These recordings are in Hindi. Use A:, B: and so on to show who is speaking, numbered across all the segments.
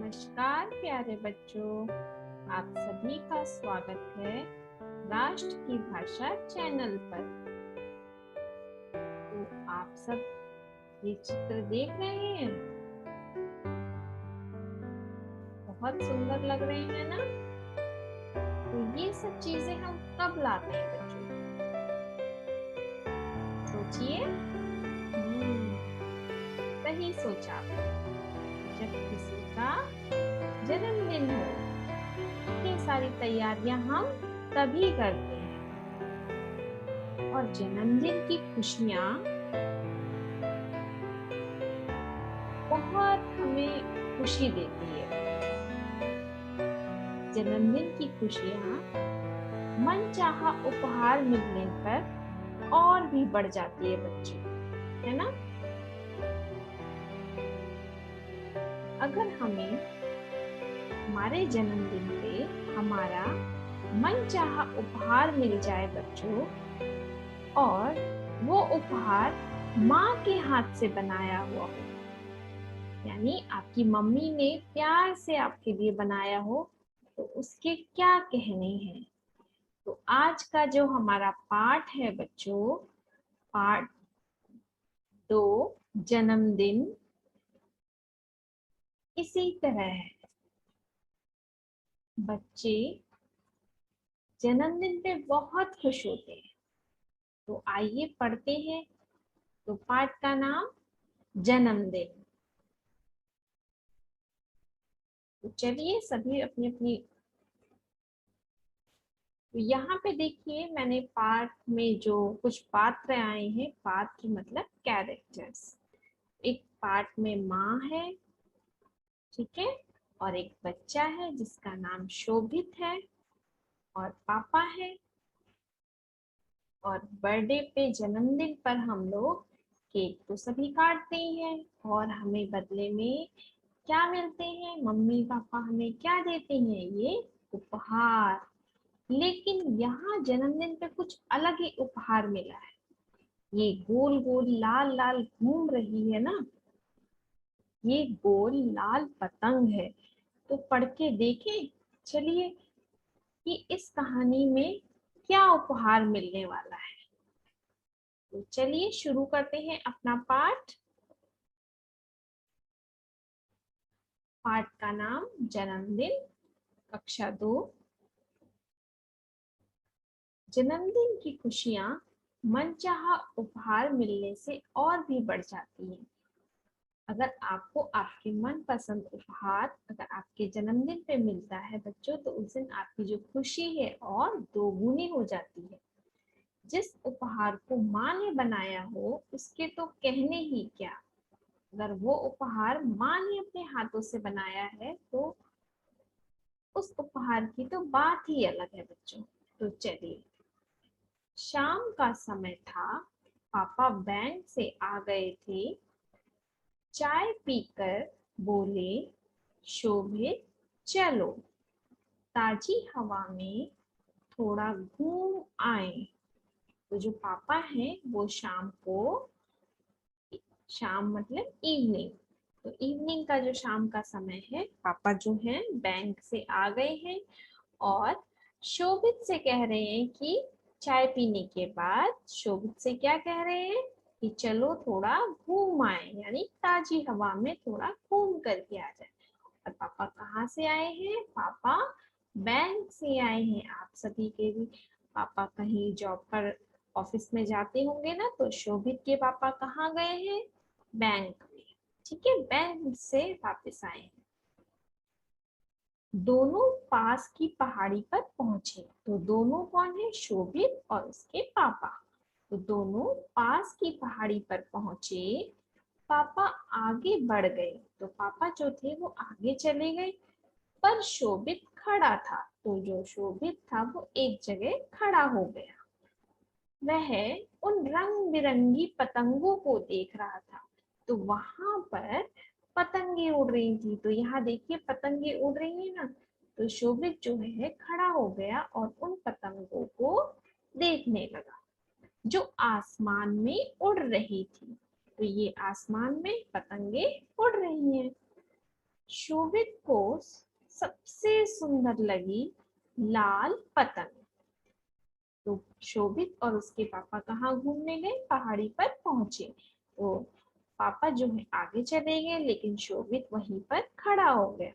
A: नमस्कार प्यारे बच्चों, आप सभी का स्वागत है राष्ट्र की भाषा चैनल पर। तो आप सब ये चित्र देख रहे हैं, बहुत सुंदर लग रहे हैं ना। तो ये सब चीजें हम कब लाते हैं बच्चों? सोचिए। सही सोचा आपने। जब किसी का जन्मदिन हो, इतनी सारी तैयारियां हम तभी करते हैं। और जन्मदिन की खुशियां बहुत हमें खुशी देती है। जन्मदिन की खुशियां मनचाहा उपहार मिलने पर और भी बढ़ जाती है बच्चों, है ना। अगर हमें हमारे जन्मदिन पे हमारा मनचाहा उपहार मिल जाए बच्चों, और वो उपहार माँ के हाथ से बनाया हुआ हो, यानी आपकी मम्मी ने प्यार से आपके लिए बनाया हो, तो उसके क्या कहने हैं। तो आज का जो हमारा पाठ है बच्चों, पाठ 2 जन्मदिन, इसी तरह है। बच्चे जन्मदिन पे बहुत खुश होते हैं। तो आइए पढ़ते हैं। तो पाठ का नाम जन्मदिन। तो चलिए सभी अपनी अपनी। तो यहाँ पे देखिए, मैंने पाठ में जो कुछ पात्र आए हैं, पात्र मतलब कैरेक्टर्स। एक पाठ में माँ है, ठीक है, और एक बच्चा है जिसका नाम शोभित है, और पापा है। और बर्थडे पे, जन्मदिन पर हम लोग केक तो सभी काटते ही हैं, और हमें बदले में क्या मिलते हैं, मम्मी पापा हमें क्या देते हैं, ये उपहार। लेकिन यहाँ जन्मदिन पे कुछ अलग ही उपहार मिला है। ये गोल गोल लाल लाल घूम रही है ना, ये गोल लाल पतंग है। तो पढ़ के देखें चलिए कि इस कहानी में क्या उपहार मिलने वाला है। तो चलिए शुरू करते हैं अपना पाठ। पाठ का नाम जन्मदिन, कक्षा 2। जन्मदिन की खुशियां मनचाहा उपहार मिलने से और भी बढ़ जाती हैं। अगर आपको आपके मनपसंद उपहार अगर आपके जन्मदिन पे मिलता है बच्चों, तो उस दिन आपकी जो खुशी है और दोगुनी हो जाती है। जिस उपहार को माँ ने बनाया हो, उसके तो कहने ही क्या। अगर वो उपहार माँ ने अपने हाथों से बनाया है, तो उस उपहार की तो बात ही अलग है बच्चों। तो चलिए, शाम का समय था, पापा बैंक से आ गए थे। चाय पीकर बोले, शोभित चलो, ताजी हवा में थोड़ा घूम आए। तो जो पापा हैं वो शाम को, शाम मतलब इवनिंग, तो इवनिंग का जो शाम का समय है, पापा जो हैं बैंक से आ गए हैं, और शोभित से कह रहे हैं कि चाय पीने के बाद शोभित से क्या कह रहे हैं कि चलो थोड़ा घूम आए, यानी ताजी हवा में थोड़ा घूम करके आ जाए। और पापा कहाँ से आए हैं? पापा बैंक से आए हैं। आप सभी के भी पापा कहीं जॉब पर, ऑफिस में जाते होंगे ना, तो शोभित के पापा कहाँ गए हैं? बैंक में। ठीक है, बैंक से वापस आए हैं। दोनों पास की पहाड़ी पर पहुंचे। तो दोनों कौन है? शोभित और उसके पापा। तो दोनों पास की पहाड़ी पर पहुंचे। पापा आगे बढ़ गए। तो पापा जो थे वो आगे चले गए, पर शोभित खड़ा था। तो जो शोभित था वो एक जगह खड़ा हो गया। वह उन रंग बिरंगी पतंगों को देख रहा था। तो वहां पर पतंगे उड़ रही थी। तो यहाँ देखिए पतंगे उड़ रही है ना। तो शोभित जो है खड़ा हो गया और उन पतंगों को देखने लगा, जो आसमान में उड़ रही थी। तो ये आसमान में पतंगे उड़ रही हैं। शोभित को सबसे सुंदर लगी लाल पतंग। तो शोभित और उसके पापा कहाँ घूमने गए? पहाड़ी पर पहुंचे। तो पापा जो है आगे चले गए, लेकिन शोभित वहीं पर खड़ा हो गया।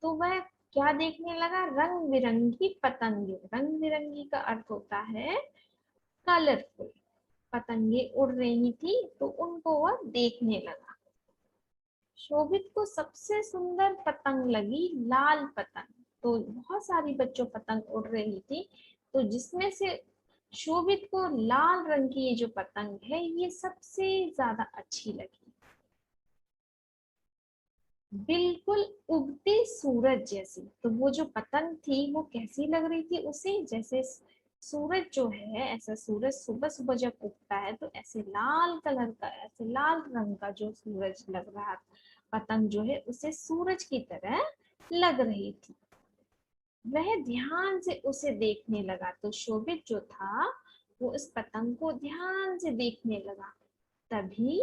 A: तो वह क्या देखने लगा? रंग बिरंगी पतंगे। रंग बिरंगी का अर्थ होता है कलरफुल। पतंगे उड़ रही थी तो उनको वह देखने लगा। शोभित को सबसे सुंदर पतंग लगी लाल पतंग। तो बहुत सारी बच्चों पतंग उड़ रही थी, तो जिसमें से शोभित को लाल रंग की ये जो पतंग है ये सबसे ज्यादा अच्छी लगी। बिल्कुल उगते सूरज जैसी। तो वो जो पतंग थी वो कैसी लग रही थी उसे? जैसे सूरज जो है, ऐसा सूरज सुबह सुबह जब उगता है तो ऐसे लाल कलर का, ऐसे लाल रंग का जो सूरज लग रहा, पतंग जो है उसे सूरज की तरह लग रही थी। वह ध्यान से उसे देखने लगा। तो शोभित जो था वो इस पतंग को ध्यान से देखने लगा। तभी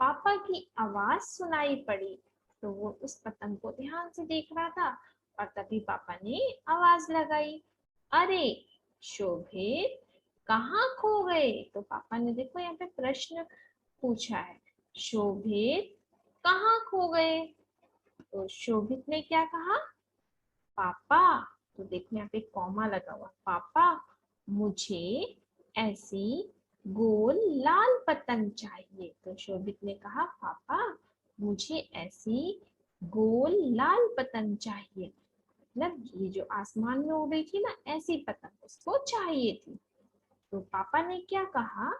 A: पापा की आवाज सुनाई पड़ी। तो वो उस पतंग को ध्यान से देख रहा था और तभी पापा ने आवाज लगाई, अरे शोभित, कहाँ खो गए? तो पापा ने देखो यहाँ पे प्रश्न पूछा है, शोभित कहाँ खो गए? तो शोभित ने क्या कहा? पापा। तो देखो यहाँ पे कॉमा लगा हुआ, पापा मुझे ऐसी गोल लाल पतंग चाहिए। तो शोभित ने कहा, पापा मुझे ऐसी गोल लाल पतंग चाहिए। मतलब ये जो आसमान में उड़ रही थी ना, ऐसी पतंग उसको चाहिए थी। तो पापा ने क्या कहा?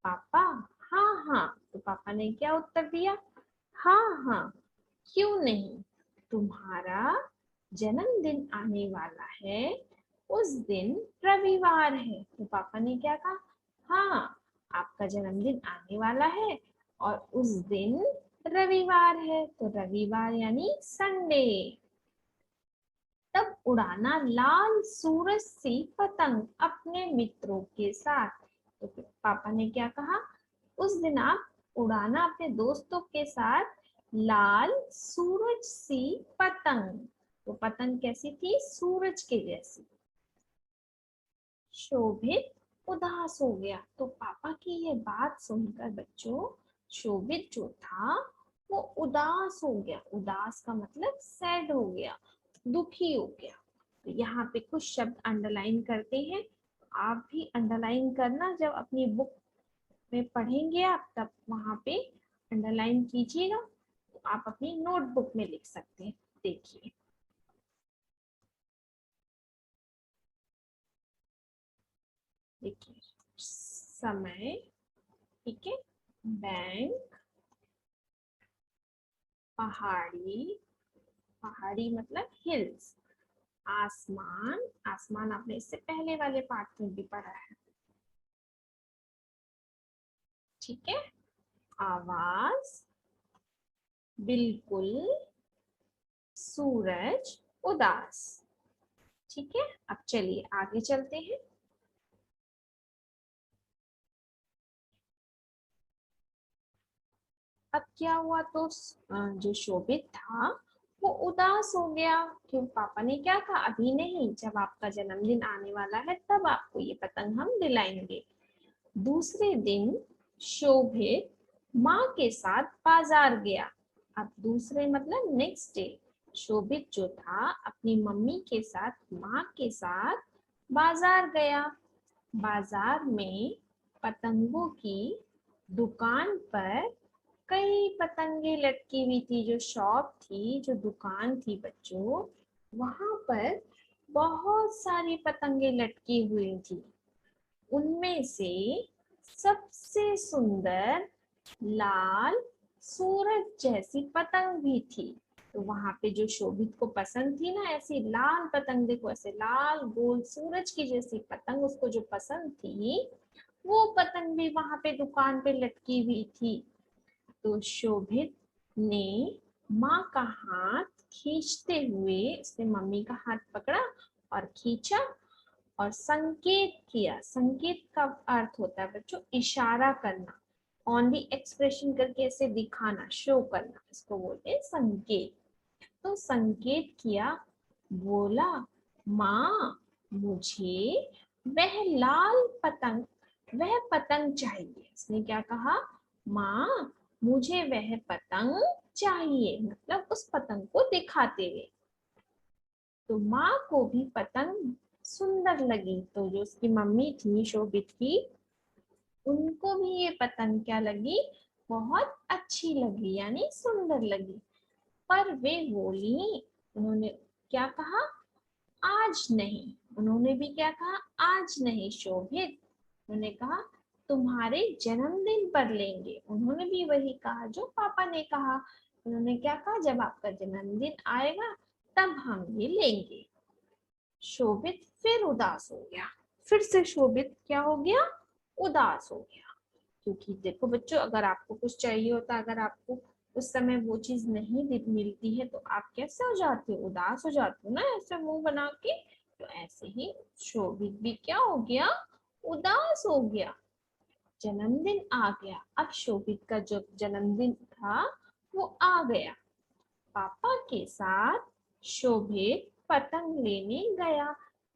A: पापा हाँ हाँ। तो पापा ने क्या उत्तर दिया? हाँ हाँ, क्यों नहीं, तुम्हारा जन्मदिन आने वाला है, उस दिन रविवार है। तो पापा ने क्या कहा? हाँ, आपका जन्मदिन आने वाला है और उस दिन रविवार है। तो रविवार यानी संडे। तब उड़ाना लाल सूरज सी पतंग अपने मित्रों के साथ। तो फिर पापा ने क्या कहा? उस दिन आप उड़ाना अपने दोस्तों के साथ लाल सूरज सी पतंग। तो पतंग कैसी थी? सूरज के जैसी। शोभित उदास हो गया। तो पापा की ये बात सुनकर बच्चों, शोभित जो था वो उदास हो गया। उदास का मतलब सैड हो गया, दुखी हो गया। तो यहाँ पे कुछ शब्द अंडरलाइन करते हैं। आप भी अंडरलाइन करना, जब अपनी बुक में पढ़ेंगे आप तब वहां पे अंडरलाइन कीजिएगा। तो आप अपनी नोटबुक में लिख सकते हैं। देखिए, देखिए समय, ठीक है, बैंक, पहाड़ी, पहाड़ी मतलब हिल्स, आसमान, आसमान आपने इससे पहले वाले पार्ट में भी पढ़ा है, ठीक है, आवाज, बिल्कुल, सूरज, उदास। ठीक है, अब चलिए आगे चलते हैं। अब क्या हुआ? तो जो शोभित था वो उदास हो गया। क्यों? पापा ने क्या कहा? अभी नहीं, जब आपका जन्मदिन आने वाला है तब आपको ये पतंग हम दिलाएंगे। दूसरे दिन शोभित माँ के साथ बाजार गया। अब दूसरे मतलब नेक्स्ट डे शोभित जो था अपनी मम्मी के साथ, माँ के साथ बाजार गया। बाजार में पतंगों की दुकान पर कई पतंगे लटकी हुई थी। जो शॉप थी, जो दुकान थी बच्चों, वहां पर बहुत सारी पतंगे लटकी हुई थी। उनमें से सबसे सुंदर लाल सूरज जैसी पतंग भी थी। तो वहां पे जो शोभित को पसंद थी ना ऐसी लाल पतंग, देखो ऐसे लाल गोल सूरज की जैसी पतंग उसको जो पसंद थी, वो पतंग भी वहां पे दुकान पे लटकी हुई थी। तो शोभित ने माँ का हाथ खींचते हुए, उसने मम्मी का हाथ पकड़ा और खींचा और संकेत किया। संकेत का अर्थ होता है बच्चों इशारा करना। ऑन दी एक्सप्रेशन करके ऐसे दिखाना, शो करना, इसको बोलते हैं संकेत। तो संकेत किया, बोला माँ मुझे वह लाल पतंग, वह पतंग चाहिए। इसने क्या कहा, माँ मुझे वह पतंग चाहिए, मतलब उस पतंग को दिखाते हुए। तो माँ को भी पतंग सुंदर लगी, तो जो उसकी मम्मी थी शोभित की, उनको भी ये पतंग क्या लगी, बहुत अच्छी लगी, यानी सुंदर लगी। पर वे बोली, उन्होंने क्या कहा, आज नहीं। उन्होंने भी क्या कहा, आज नहीं शोभित। उन्होंने कहा तुम्हारे जन्मदिन पर लेंगे। उन्होंने भी वही कहा जो पापा ने कहा। उन्होंने क्या कहा, जब आपका जन्मदिन आएगा तब हम ये लेंगे। शोभित फिर उदास हो गया। फिर से शोभित क्या हो गया, उदास हो गया। क्योंकि देखो बच्चों, अगर आपको कुछ चाहिए होता, अगर आपको उस समय वो चीज नहीं मिलती है तो आप कैसे हो जाते हो, उदास हो जाते हो ना, ऐसे मुंह बना के। तो ऐसे ही शोभित भी क्या हो गया, उदास हो गया। जन्मदिन आ गया। अब शोभित का जो जन्मदिन था वो आ गया। पापा के साथ शोभित पतंग लेने गया,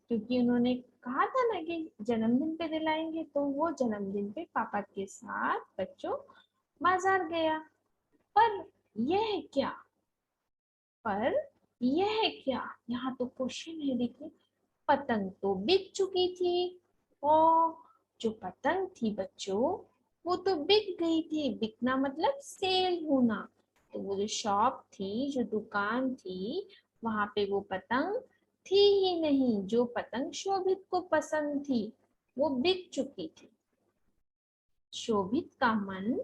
A: क्योंकि उन्होंने कहा था ना कि जन्मदिन पे दिलाएंगे, तो वो जन्मदिन पे पापा के साथ बच्चों बाजार गया। पर यह क्या, पर यह क्या, यहाँ तो क्वेश्चन है, देखिए। पतंग तो बिक चुकी थी, और जो पतंग थी बच्चों वो तो बिक गई थी। बिकना मतलब सेल होना। तो वो जो शॉप थी, जो दुकान थी, वहां पे वो पतंग थी ही नहीं। जो पतंग शोभित को पसंद थी वो बिक चुकी थी। शोभित का मन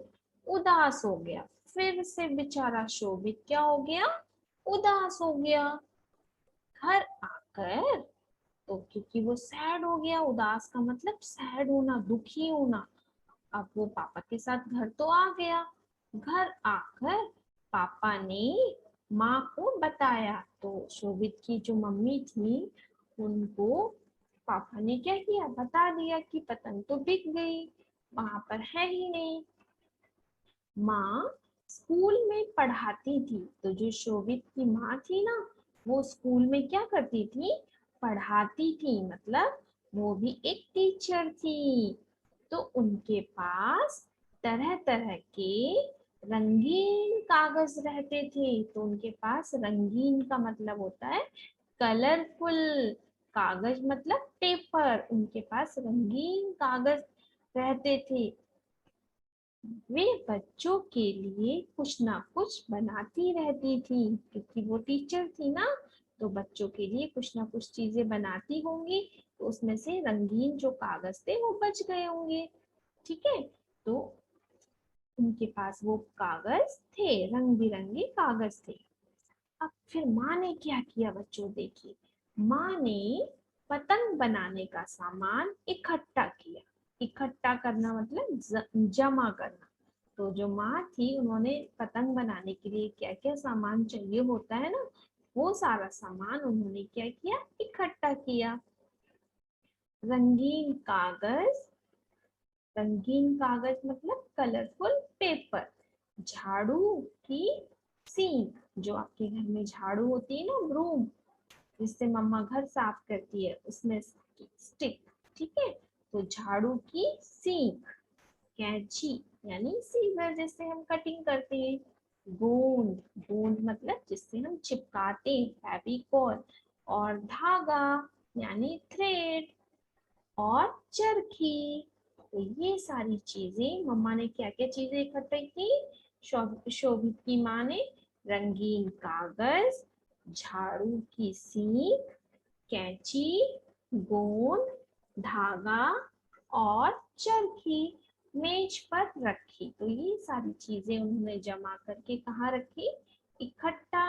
A: उदास हो गया। फिर से बेचारा शोभित क्या हो गया, उदास हो गया। घर आकर, तो क्योंकि वो सैड हो गया, उदास का मतलब सैड होना, दुखी होना। अब वो पापा के साथ घर तो आ गया। घर आकर पापा ने माँ को बताया, तो शोभित की जो मम्मी थी उनको पापा ने क्या किया, बता दिया कि पतंग तो बिक गई, वहां पर है ही नहीं। माँ स्कूल में पढ़ाती थी, तो जो शोभित की माँ थी ना, वो स्कूल में क्या करती थी, पढ़ाती थी, मतलब वो भी एक टीचर थी। तो उनके पास तरह तरह के रंगीन कागज रहते थे। तो उनके पास रंगीन का मतलब होता है कलरफुल, कागज मतलब पेपर। उनके पास रंगीन कागज रहते थे। वे बच्चों के लिए कुछ ना कुछ बनाती रहती थी, क्योंकि वो टीचर थी ना, तो बच्चों के लिए कुछ ना कुछ चीजें बनाती होंगी। तो उसमें से रंगीन जो कागज थे वो बच गए होंगे। ठीक है, तो उनके पास वो कागज थे, रंग बिरंगे कागज थे। अब फिर माँ ने क्या किया बच्चों, देखिए। माँ ने पतंग बनाने का सामान इकट्ठा किया। इकट्ठा करना मतलब जमा करना। तो जो माँ थी उन्होंने पतंग बनाने के लिए क्या क्या सामान चाहिए होता है ना, वो सारा सामान उन्होंने क्या किया, इकट्ठा किया। रंगीन कागज, रंगीन कागज मतलब कलरफुल पेपर। झाड़ू की सींग, जो आपके घर में झाड़ू होती है ना, ब्रूम, जिससे मम्मा घर साफ करती है, उसमें स्टिक। ठीक है, तो झाड़ू की सींग। कैंची यानी सीजर, जिससे हम कटिंग करते हैं। गोंद, गोंद मतलब जिससे हम चिपकाते हैं, फेविकॉल। और धागा यानी थ्रेड। और चरखी। तो ये सारी चीजें मम्मा ने क्या क्या चीजें इकट्ठी की, शोभित की माँ ने रंगीन कागज, झाड़ू की सींग, कैंची, गोंद, धागा और चरखी मेज पर रखी। तो ये सारी चीजें उन्होंने जमा करके कहाँ रखी, इकट्ठा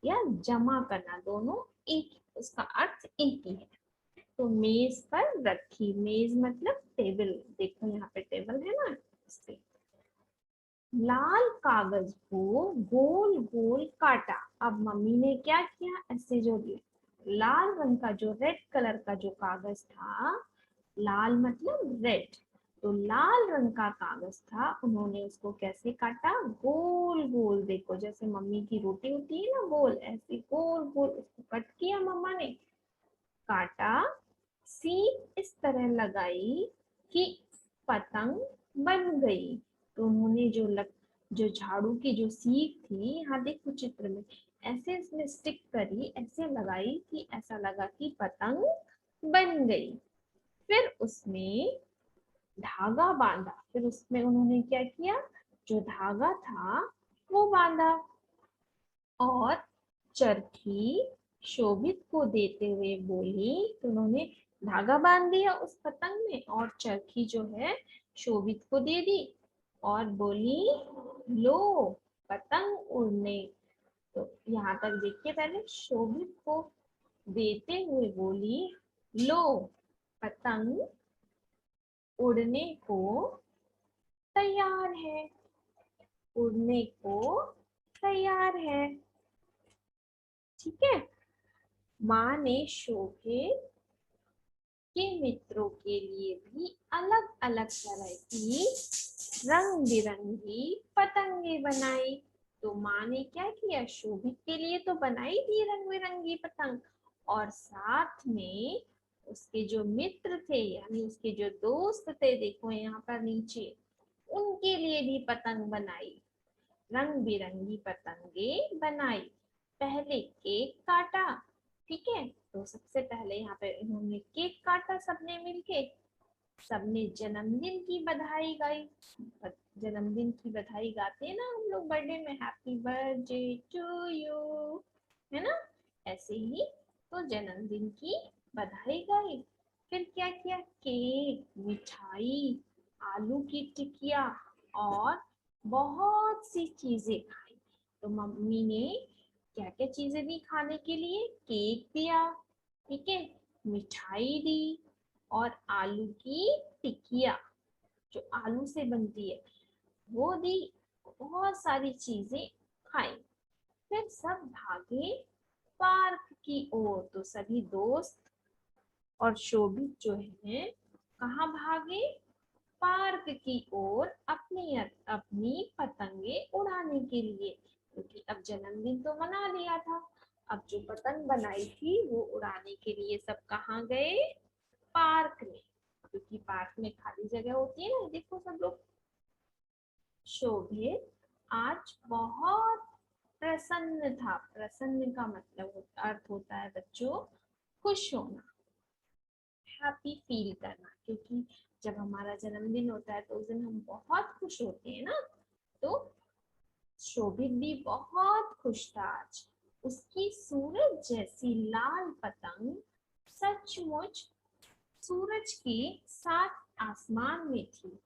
A: या जमा करना, दोनों एक, उसका अर्थ एक ही है। तो मेज पर रखी। मेज मतलब टेबल, देखो यहाँ पे टेबल है ना, इस पे। लाल कागज को गोल गोल काटा। अब मम्मी ने क्या किया, ऐसे जो लाल रंग का, जो रेड कलर का जो कागज था, लाल मतलब रेड, तो लाल रंग का कागज था, उन्होंने उसको कैसे काटा, गोल गोल। देखो जैसे मम्मी की रोटी होती है ना गोल, ऐसे गोल गोल उसको कट किया मम्मा ने, काटा, सीप इस तरह लगाई कि पतंग बन गई। तो उन्होंने जो झाड़ू की जो सीप थी, यहाँ देखो चित्र में, ऐसे इसमें स्टिक करी, ऐसे लगाई कि ऐसा लगा कि पतंग बन गई। फिर उसमें धागा बांधा, फिर उसमें उन्होंने क्या किया, जो धागा था वो बांधा, और चरखी शोभित को देते हुए बोली। तो उन्होंने धागा बांध दिया उस पतंग में और चरखी जो है शोभित को दे दी और बोली, लो पतंग उड़ने। तो यहाँ तक देखिए, पहले शोभित को देते हुए बोली, लो पतंग उड़ने को तैयार है, उड़ने को तैयार है। ठीक है। माँ ने शोभित के मित्रों के लिए भी अलग अलग तरह की रंग बिरंगी पतंगे बनाई। तो माँ ने क्या किया, शोभित के लिए तो बनाई थी रंग बिरंगी पतंग, और साथ में उसके जो मित्र थे यानी उसके जो दोस्त थे, देखो यहाँ पर नीचे, उनके लिए भी पतंग बनाई, रंग बिरंगी पतंगे बनाई। पहले केक काटा। ठीक है। तो सबसे पहले यहाँ पे इन्होंने केक काटा सबने मिलके, सबने जन्मदिन की बधाई गाई। जन्मदिन की बधाई गाते हैं ना हम लोग बर्थडे में, हैप्पी बर्थडे टू यू, है ना, ऐसे ही। तो जन्मदिन की बधाई गाई। फिर क्या किया, केक, मिठाई, आलू की टिकिया और बहुत सी चीजें खाई। तो मम्मी ने क्या क्या चीजें दी खाने के लिए, केक दिया, ठीक है, मिठाई दी, और आलू की टिकिया जो आलू से बनती है वो दी, बहुत सारी चीजें खाई। फिर सब भागे पार्क की ओर। तो सभी दोस्त और शोभित जो है कहाँ भागे, पार्क की ओर, अपनी अपनी पतंगे उड़ाने के लिए, क्योंकि अब जन्मदिन तो मना लिया था। अब जो पतंग बनाई थी वो उड़ाने के लिए सब कहाँ गए, पार्क में, क्योंकि पार्क में खाली जगह होती है ना। देखो सब लोग, शोभित आज बहुत प्रसन्न था। प्रसन्न का मतलब अर्थ होता है बच्चों खुश होना, हैप्पी फील करना, क्योंकि जब हमारा जन्मदिन होता है तो उस दिन हम बहुत खुश होते हैं ना। तो शोभित भी बहुत खुश था आज। उसकी सूरज जैसी लाल पतंग सचमुच सूरज के साथ आसमान में थी।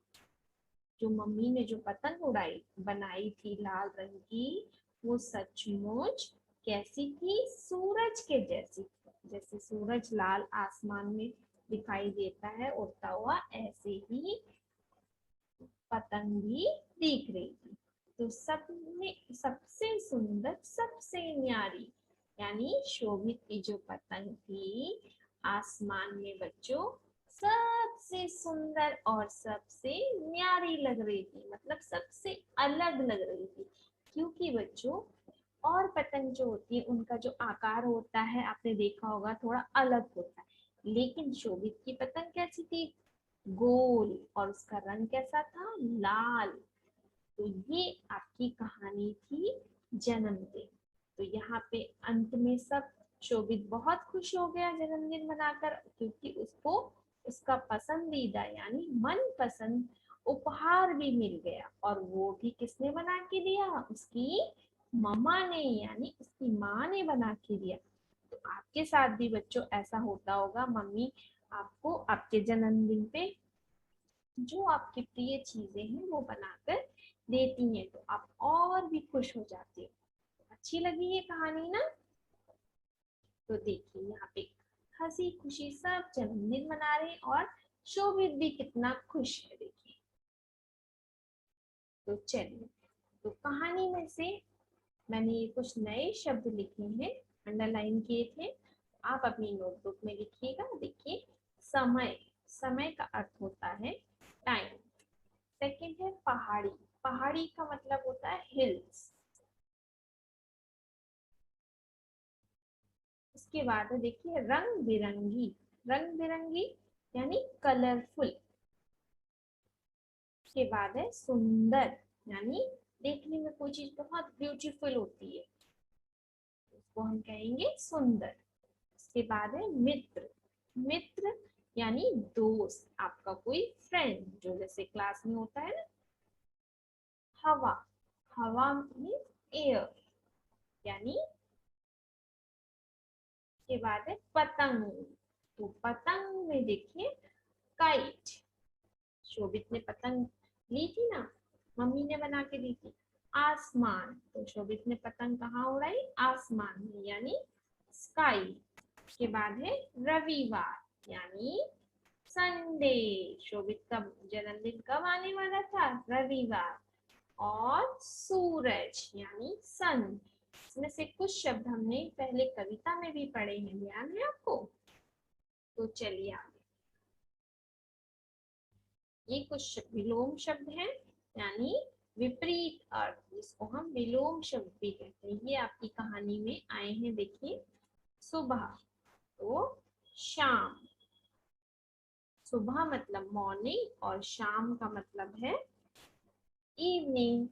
A: जो मम्मी ने जो पतंग उड़ाई बनाई थी लाल रंग की, वो सचमुच कैसी थी, सूरज के जैसी थी। जैसे सूरज लाल आसमान में दिखाई देता है उड़ता हुआ, ऐसे ही पतंग भी दिख रही थी। तो सब में सबसे सुंदर, सबसे न्यारी, यानी शोभित की जो पतंग थी आसमान में बच्चों सबसे सुंदर और सबसे न्यारी लग रही थी, मतलब सबसे अलग लग रही थी। क्योंकि बच्चों और पतंग जो होती है उनका जो आकार होता है आपने देखा होगा थोड़ा अलग होता है, लेकिन शोभित की पतंग कैसी थी, गोल, और उसका रंग कैसा था, लाल। तो ये आपकी कहानी थी जन्मदिन। तो यहाँ पे अंत में सब, शोभित बहुत खुश हो गया जन्मदिन मनाकर, क्योंकि उसको उसका पसंदीदा यानी मनपसंद उपहार भी मिल गया, और वो भी किसने बना के दिया, उसकी मम्मा ने, यानी उसकी माँ ने बना के दिया। तो आपके साथ भी बच्चों ऐसा होता होगा, मम्मी आपको आपके जन्मदिन पे जो आपकी प्रिय चीजें हैं वो बनाकर देती हैं, तो आप और भी खुश हो जाते हो। अच्छी लगी ये कहानी ना। तो देखिए यहाँ पे हंसी खुशी सब जन्मदिन मना रहे हैं और शोभित भी कितना खुश है, देखिए। तो चलिए, तो कहानी में से मैंने ये कुछ नए शब्द लिखे हैं, अंडरलाइन किए थे, आप अपनी नोटबुक में लिखिएगा। देखिए, समय, समय का अर्थ होता है टाइम। सेकंड है पहाड़ी, पहाड़ी का मतलब होता है हिल्स। उसके बाद है देखिए रंग बिरंगी, रंग बिरंगी यानी कलरफुल। उसके बाद है सुंदर, यानी देखने में कोई चीज बहुत ब्यूटीफुल होती है, उसको हम कहेंगे सुंदर। उसके बाद है मित्र, मित्र यानी दोस्त, आपका कोई फ्रेंड जो जैसे क्लास में होता है ना। हवा, हवा मीन्स एयर यानी। के बाद है पतंग, तो पतंग में देखिए काइट, शोभित ने पतंग ली थी ना, मम्मी ने बना के दी थी। आसमान, तो शोभित ने पतंग कहाँ उड़ाई, आसमान में यानी स्काई। के बाद है रविवार यानी संडे, शोभित का जन्मदिन कब आने वाला था, रविवार। और सूरज यानी सन, इसमें से कुछ शब्द हमने पहले कविता में भी पढ़े हैं, ध्यान है आपको। तो चलिए आगे, ये कुछ विलोम शब्द हैं, यानी विपरीत अर्थ, जिसको हम विलोम शब्द भी कहते हैं। ये आपकी कहानी में आए हैं, देखिए सुबह, तो शाम, सुबह मतलब मॉर्निंग और शाम का मतलब है इवनिंग।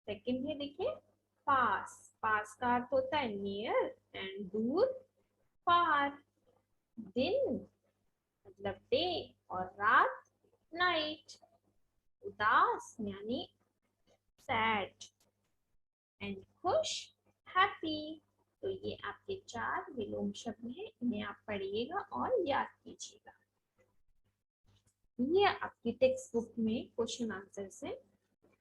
A: सेकंड है देखिए पास, पास का अर्थ होता है नियर एंड दूर, फार। दिन मतलब डे और रात नाइट। उदास यानी सैड एंड खुश हैप्पी। तो ये आपके 4 विलोम शब्द हैं, इन्हें आप पढ़िएगा और याद कीजिएगा। ये आपकी टेक्स्ट बुक में क्वेश्चन आंसर्स है।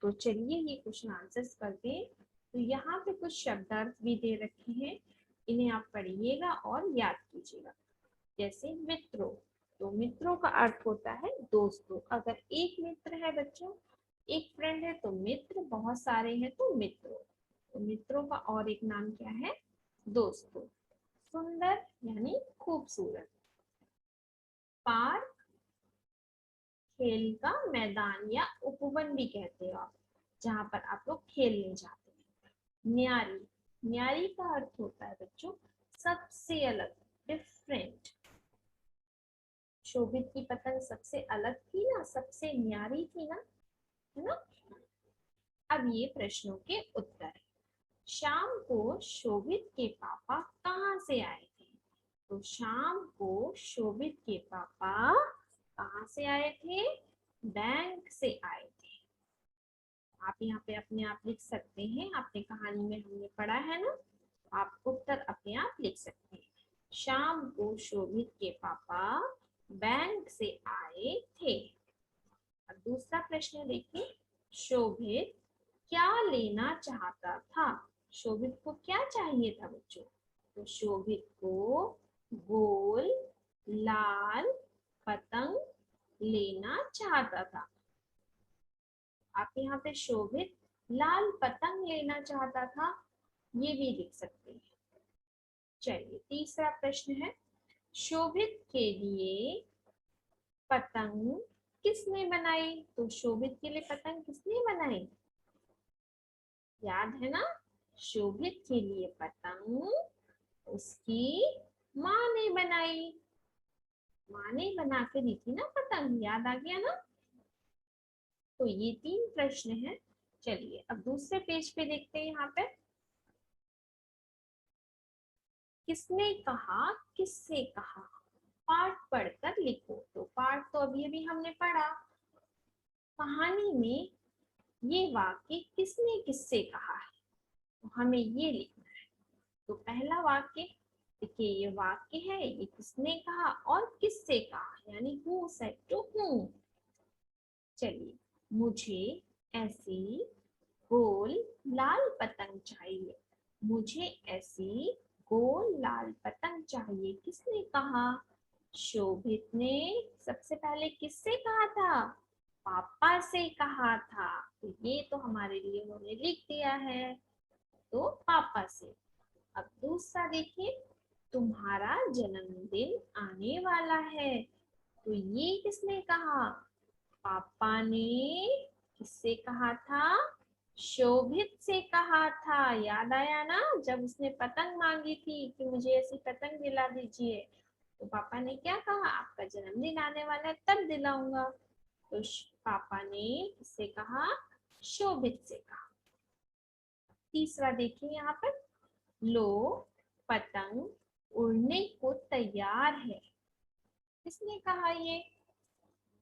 A: तो चलिए ये क्वेश्चन आंसर्स करते हैं। तो यहाँ पे कुछ शब्दार्थ भी दे रखे हैं, इन्हें आप पढ़िएगा और याद कीजिएगा। जैसे मित्रों, तो मित्रों का अर्थ होता है दोस्तों। अगर एक मित्र है बच्चों, एक फ्रेंड है तो मित्र, बहुत सारे हैं तो मित्रों। तो मित्रों का और एक नाम क्या है, दोस्तों। सुंदर यानी खूबसूरत। पार्क खेल का मैदान या उपवन भी कहते हो आप, जहां पर आप लोग खेलने जाते हैं। न्यारी, न्यारी का अर्थ होता है बच्चों सबसे अलग, डिफरेंट। शोभित की पतंग सबसे अलग थी ना, सबसे न्यारी थी ना, है ना। अब ये प्रश्नों के उत्तर। शाम को शोभित के पापा कहाँ से आए थे, तो शाम को शोभित के पापा कहाँ से आए थे, बैंक से आए थे। आप यहाँ पे अपने आप लिख सकते हैं, आपने कहानी में हमने पढ़ा है ना, आप उत्तर अपने आप लिख सकते हैं। शाम को शोभित के पापा बैंक से आए थे। अब दूसरा प्रश्न देखिए, शोभित क्या लेना चाहता था, शोभित को क्या चाहिए था बच्चों, तो शोभित को गोल लाल पतंग लेना चाहता था। आप यहाँ पे शोभित लाल पतंग लेना चाहता था, ये भी लिख सकते हैं। चलिए तीसरा प्रश्न है, शोभित के लिए पतंग किसने बनाई, तो शोभित के लिए पतंग किसने बनाई, याद है ना। शोभित के लिए पतंग उसकी माँ ने बनाई, माँ ने बना के दी थी ना पतंग, याद आ गया ना। तो ये 3 प्रश्न हैं। चलिए अब दूसरे पेज पे देखते हैं, यहाँ पे किसने कहा किससे कहा, पाठ पढ़कर लिखो। तो पाठ तो अभी अभी हमने पढ़ा, कहानी में ये वाक्य किसने किससे कहा है, तो हमें ये लिखना है। तो पहला वाक्य देखिए, ये वाक्य है, ये किसने कहा और किससे कहा, यानी हु सेड टू हूम। चलिए, मुझे ऐसी गोल लाल पतंग चाहिए, मुझे ऐसी गोल लाल पतंग चाहिए, किसने कहा, शोभित ने। सबसे पहले किससे कहा था, पापा से कहा था, तो ये तो हमारे लिए उन्होंने लिख दिया है, तो पापा से। अब दूसरा देखिए, तुम्हारा जन्मदिन आने वाला है, तो ये किसने कहा, पापा ने किससे कहा था? शोभित से कहा था। याद आया ना, जब उसने पतंग मांगी थी कि मुझे ऐसी पतंग दिला दीजिए, तो पापा ने क्या कहा? आपका जन्मदिन आने वाला है तब दिलाऊंगा। तो पापा ने किससे कहा? शोभित से कहा। तीसरा देखिए यहाँ पर, लो पतंग उड़ने को तैयार है। किसने कहा ये?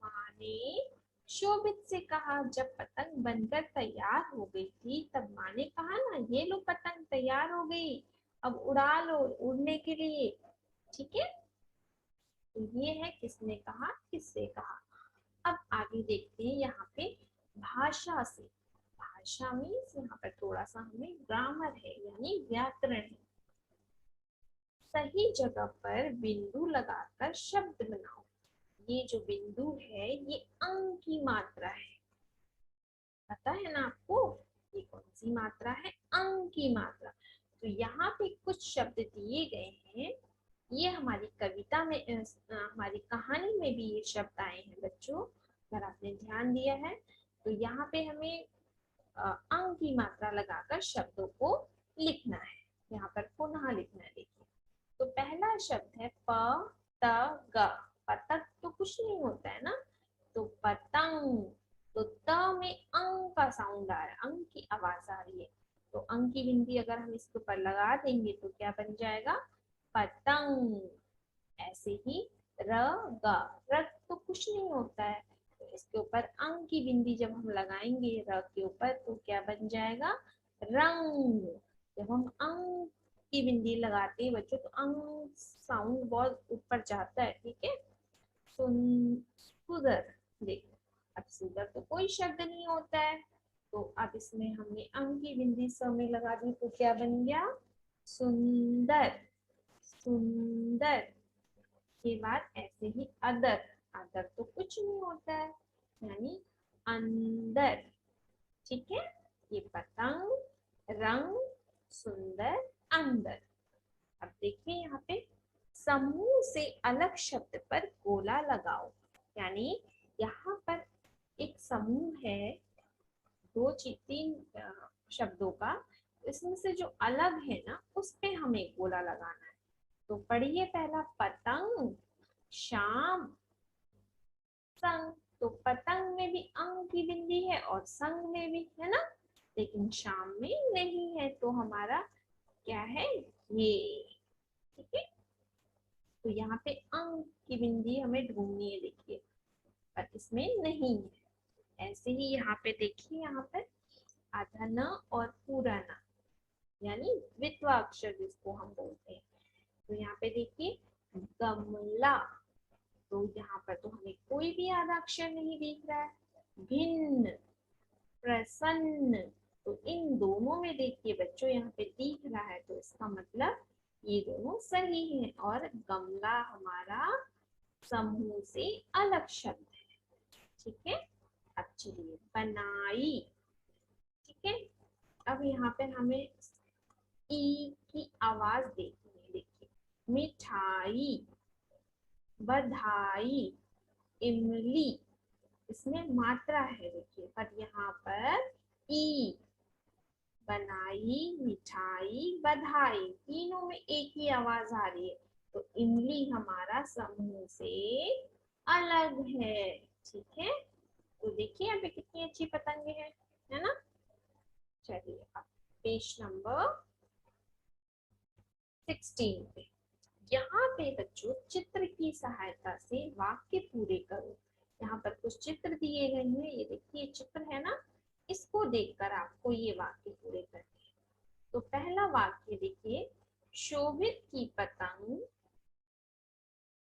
A: माँ ने शोभित से कहा। जब पतंग बनकर तैयार हो गई थी तब माँ ने कहा ना, ये लो पतंग तैयार हो गई, अब उड़ा लो उड़ने के लिए। ठीक है, तो ये है किसने कहा, किससे कहा। अब आगे देखते हैं यहाँ पे भाषा से। भाषा में यहाँ पर थोड़ा सा हमें ग्रामर है यानी व्याकरण है। सही जगह पर बिंदु लगाकर शब्द बनाओ। ये जो बिंदु है ये अंक की मात्रा है। पता है ना आपको, ये कौन सी मात्रा है? अंक की मात्रा। तो यहाँ पे कुछ शब्द दिए गए हैं। ये हमारी कविता में हमारी कहानी में भी ये शब्द आए हैं बच्चों, अगर आपने ध्यान दिया है। तो यहाँ पे हमें अंक की मात्रा लगाकर शब्दों को लिखना है। यहाँ पर पुनः लिखना है। देखिए, तो पहला शब्द है प त ग। पतंग तो कुछ नहीं होता है ना, तो पतंग। तो त में अंक का साउंड आ रहा है, अंक की आवाज आ रही है। तो अंक की बिंदी अगर हम इसके ऊपर लगा देंगे तो क्या बन जाएगा? पतंग। ऐसे ही र ग, र तो कुछ नहीं होता है, तो इसके ऊपर अंक की बिंदी जब हम लगाएंगे र के ऊपर तो क्या बन जाएगा? रंग। जब हम अंक की बिंदी लगाते हैं बच्चों तो अंक साउंड बहुत ऊपर जाता है। ठीक है, सुंदर। देखो, अब सुंदर तो कोई शब्द नहीं होता है, तो अब इसमें हमने अंक की बिंदी स में लगा दी तो क्या बन गया? सुंदर। सुंदर के बाद ऐसे ही अदर। अदर तो कुछ नहीं होता है यानी अंदर। ठीक है, ये पतंग, रंग, सुंदर, अंदर। अब देखिए यहाँ पे समूह से अलग शब्द पर गोला लगाओ। यानी यहाँ पर एक समूह है, दो तीन शब्दों का, इसमें से जो अलग है ना उस पे हमें गोला लगाना है। तो पढ़िए पहला, पतंग, शाम, संग। तो पतंग में भी अंग की बिंदी है और संग में भी है ना, लेकिन शाम में नहीं है। तो हमारा क्या है? ये। ठीक है, तो यहाँ पे अंग की बिंदी हमें ढूंढनी है। देखिए, पर इसमें नहीं है। ऐसे ही यहाँ पे देखिए, यहाँ पर आधा न और पूरा न यानी द्वित्वा अक्षर जिसको हम बोलते हैं। तो यहाँ पे देखिए, गमला। तो यहाँ पर तो हमें कोई भी आधा अक्षर नहीं दिख रहा है। भिन्न, प्रसन्न। तो इन दोनों में देखिए बच्चों यहाँ पे दिख रहा है, तो इसका मतलब ये दोनों सही हैं और गमला हमारा समूह से अलग शब्द है। ठीक है, अब चलिए बनाई। ठीक है, अब यहाँ पे हमें ई की आवाज देखनी है। देखिए, मिठाई, बधाई, इमली। इसमें मात्रा है देखिए, पर यहाँ पर ई। बनाई, मिठाई, बधाई, तीनों में एक ही आवाज आ रही है, तो इमली हमारा समूह से अलग है। ठीक है, तो देखिए यहाँ पे कितनी अच्छी पतंगे हैं, है ना। चलिए अब पेज नंबर 16 पे, यहाँ पे बच्चों चित्र की सहायता से वाक्य पूरे करो। यहाँ पर कुछ चित्र दिए गए हैं, ये देखिए चित्र है ना, इसको देखकर आपको ये वाक्य पूरे करने हैं। तो पहला वाक्य देखिए, शोभित की पतंग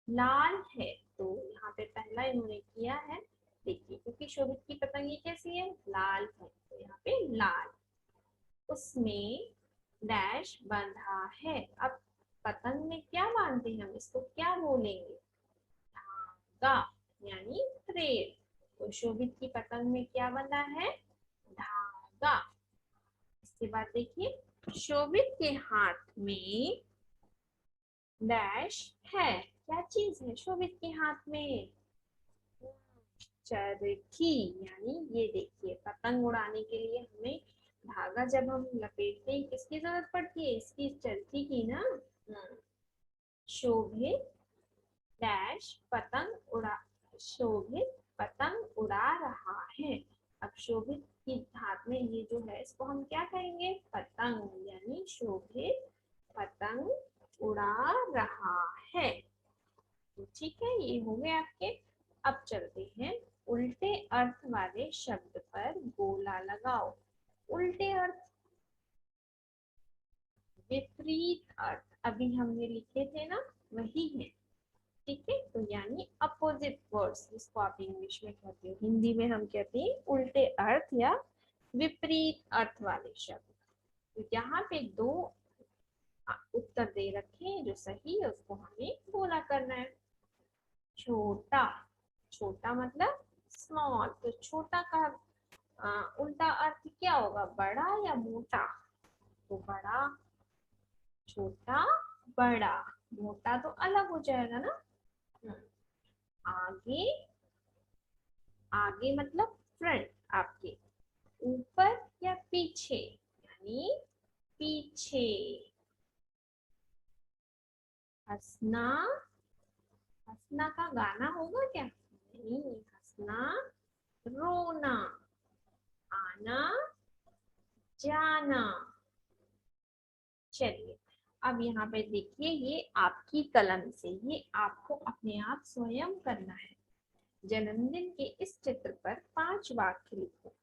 A: लाल है। तो यहाँ पे पहला इन्होंने किया है, देखिए, क्योंकि शोभित की पतंग ये कैसी है? लाल है, तो यहाँ पे लाल। उसमें डैश बंधा है। अब पतंग में क्या बांधते हैं हम, इसको क्या बोलेंगे? धागा यानी थ्रेड। तो शोभित की पतंग में क्या बंधा है? धागा। इसके बाद देखिए, शोभित के हाथ में डैश है। क्या चीज है शोभित के हाथ में? चरखी, यानी ये देखिए पतंग उड़ाने के लिए हमें धागा जब हम लपेटते हैं किसकी जरूरत पड़ती है, इसकी चरखी की ना। शोभित डैश पतंग उड़ा, शोभित पतंग उड़ा रहा है। अब शोभित की धात में ये जो है इसको हम क्या कहेंगे, पतंग, यानी शोभित पतंग उड़ा रहा है। तो ठीक है, ये हो गए आपके। अब चलते हैं उल्टे अर्थ वाले शब्द पर गोला लगाओ। उल्टे अर्थ, विपरीत अर्थ अभी हमने लिखे थे ना, वही है। ठीक है, तो यानी अपोजिट वर्ड्स, जिसको आप इंग्लिश में कहते हो, हिंदी में हम कहते हैं उल्टे अर्थ या विपरीत अर्थ वाले शब्द। तो यहाँ पे दो उत्तर दे रखे हैं, जो सही है उसको हमें गोला करना है। छोटा, छोटा मतलब स्मॉल, तो छोटा का उल्टा अर्थ क्या होगा, बड़ा या मोटा। तो बड़ा, छोटा, बड़ा, मोटा तो अलग हो जाएगा ना। हम्म, आगे, आगे मतलब फ्रंट आपके, ऊपर या पीछे, यानी पीछे। हंसना, हंसना का गाना होगा क्या, नहीं। हंसना, रोना, आना, जाना। चलिए, अब यहाँ पे देखिए, ये आपकी कलम से, ये आपको अपने आप स्वयं करना है। जन्मदिन के इस चित्र पर 5 वाक्य लिखो।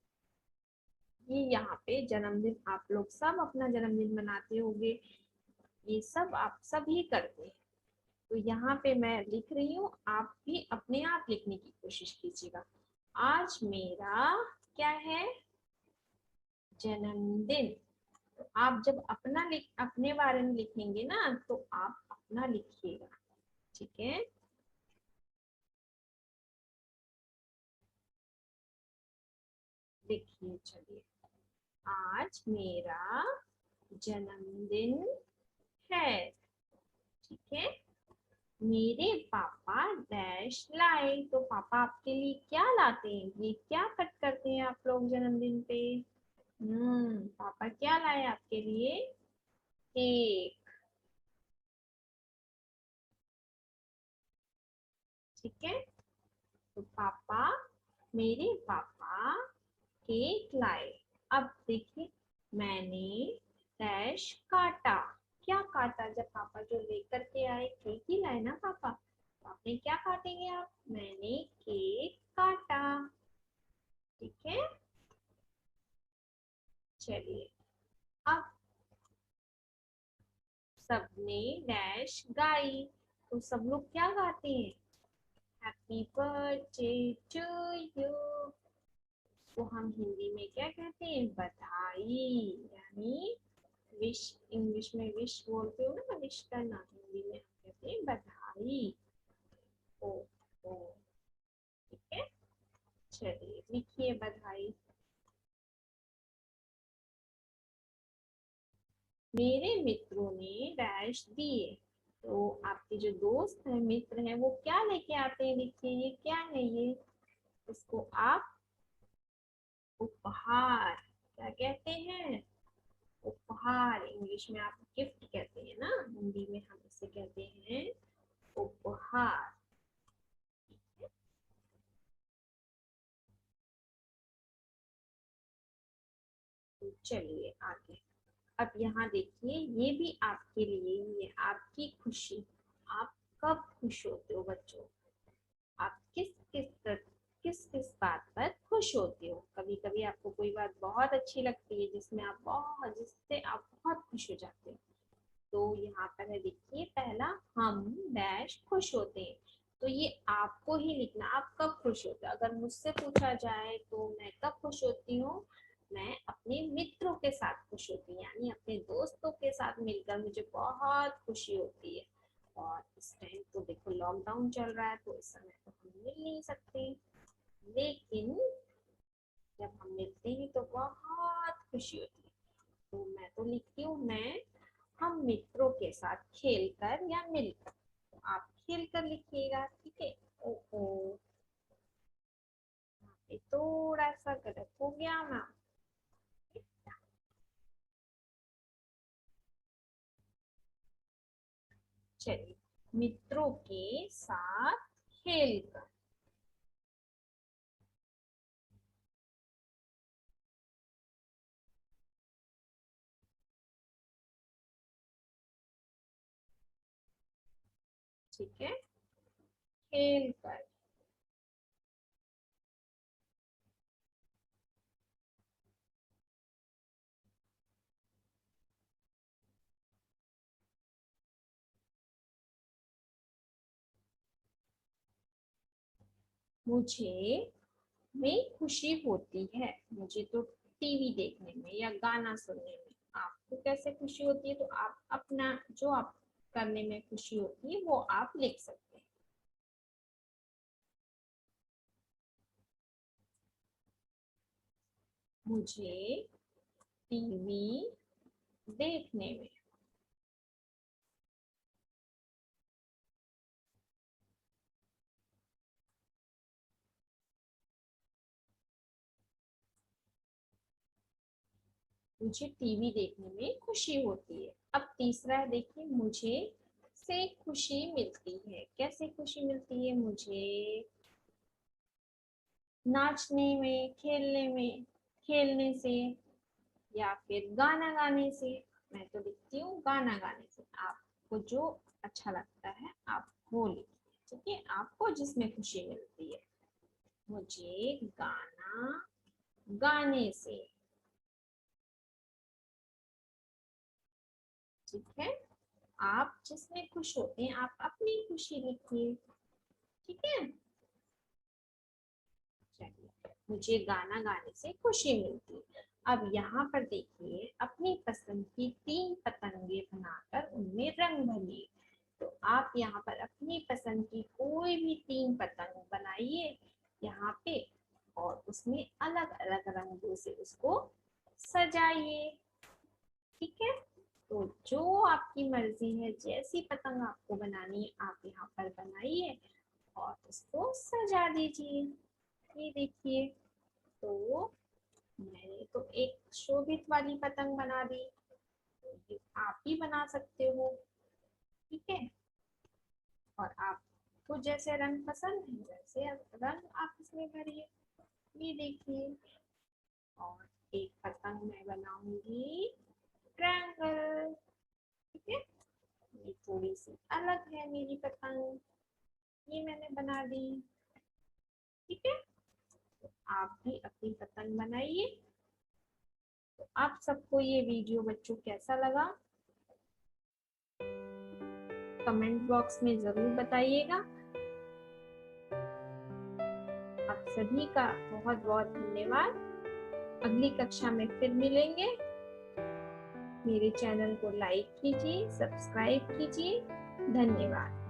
A: ये यहाँ पे जन्मदिन, आप लोग सब अपना जन्मदिन मनाते होंगे, ये सब आप सभी करते हैं। तो यहाँ पे मैं लिख रही हूँ, आप भी अपने आप लिखने की कोशिश कीजिएगा। आज मेरा क्या है, जन्मदिन। तो आप जब अपने बारे में लिखेंगे ना, तो आप अपना लिखिएगा। ठीक है, लिखिए। चलिए, आज मेरा जन्मदिन है। ठीक है, मेरे पापा डैश लाए। तो पापा आपके लिए क्या लाते हैं, ये क्या कट करते हैं आप लोग जन्मदिन पे। पापा क्या लाए आपके लिए, केक। ठीक है, तो पापा, मेरे पापा केक लाए। अब देखिए, मैंने डैश काटा। क्या काटा, जब पापा जो लेकर के आए, केक ही लाए ना पापा, तो आपने क्या काटेंगे आप, मैंने केक काटा। ठीक है, चलिए, अब सबने डैश गाई। तो सब लोग क्या गाते हैं, हैप्पी बर्थडे टू यू। तो हम हिंदी में क्या कहते हैं, बधाई, यानी विश। इंग्लिश में विश बोलते हो ना, विश करना, हिंदी में हम कहते हैं बधाई। ओ, ओ, ठीक है, चलिए लिखिए बधाई। मेरे मित्रों ने डैश दिए। तो आपके जो दोस्त हैं, मित्र हैं, वो क्या लेके आते हैं, देखिए ये क्या है, ये इसको आप उपहार क्या कहते हैं, उपहार। इंग्लिश में आप गिफ्ट कहते हैं ना, हिंदी में हम इसे कहते हैं उपहार। तो चलिए आगे। अब यहाँ देखिए, ये भी आपके लिए ही है, आपकी खुशी। आप कब खुश होते हो बच्चों, आप किस किस बात पर खुश होते हो। कभी कभी आपको कोई बात बहुत अच्छी लगती है, जिससे आप बहुत खुश हो जाते हो। तो यहाँ पर है, देखिए पहला, हम डैश खुश होते हैं। तो ये आपको ही लिखना, आप कब खुश होते हो। अगर मुझसे पूछा जाए तो मैं कब खुश होती हूँ, मैं अपने मित्रों के साथ खुश होती हूँ, यानी अपने दोस्तों के साथ मिलकर मुझे बहुत खुशी होती है। और इस टाइम तो देखो लॉकडाउन चल रहा है, तो इस समय तो हम मिल नहीं सकते, लेकिन जब हम मिलते हैं तो बहुत खुशी होती है। तो मैं तो लिखती हूँ, मैं हम मित्रों के साथ खेलकर या मिलकर। तो आप खेलकर लिखिएगा, ठीक है। ओ, ओ, ये थोड़ा सा गलत हो गया मैम। चलिए, मित्रों के साथ खेलकर। ठीक है, खेलकर। मुझे में खुशी होती है, मुझे तो टीवी देखने में या गाना सुनने में। आपको कैसे खुशी होती है, तो आप अपना जो आप करने में खुशी होती है वो आप लिख सकते हैं। मुझे टीवी देखने में। मुझे टीवी देखने में खुशी होती है। अब तीसरा है, देखिए, मुझे से खुशी मिलती है। कैसे खुशी मिलती है? मुझे नाचने में, खेलने में, खेलने से, या फिर गाना गाने से। मैं तो लिखती हूँ गाना गाने से। आपको जो अच्छा लगता है आप वो लिखिए। ठीक है, आपको जिसमें खुशी मिलती है। मुझे गाना गाने से। ठीक है, आप जिसमें खुश होते हैं आप अपनी खुशी लिखिए। ठीक है, चलिए, मुझे गाना गाने से खुशी मिलती है। अब यहाँ पर देखिए, अपनी पसंद की 3 पतंगे बनाकर उनमें रंग भरिए। तो आप यहाँ पर अपनी पसंद की कोई भी 3 पतंग बनाइए यहाँ पे, और उसमें अलग अलग रंगों से उसको सजाइए। ठीक है, तो जो आपकी मर्जी है, जैसी पतंग आपको बनानी है आप यहाँ पर बनाइए और उसको सजा दीजिए। ये देखिए, तो मैंने तो एक शोभित वाली पतंग बना दी। ये आप भी बना सकते हो। ठीक है, और आपको जैसे रंग पसंद है वैसे रंग आप इसमें भरिए। ये देखिए, और एक पतंग मैं बनाऊंगी ट्रायंगल। ठीक है, ये थोड़ी सी अलग है मेरी पतंग, ये मैंने बना दी। ठीक है, तो आप भी अपनी पतंग बनाइए। तो आप सबको ये वीडियो बच्चों कैसा लगा, कमेंट बॉक्स में जरूर बताइएगा। आप सभी का बहुत बहुत धन्यवाद। अगली कक्षा में फिर मिलेंगे। मेरे चैनल को लाइक कीजिए, सब्सक्राइब कीजिए। धन्यवाद।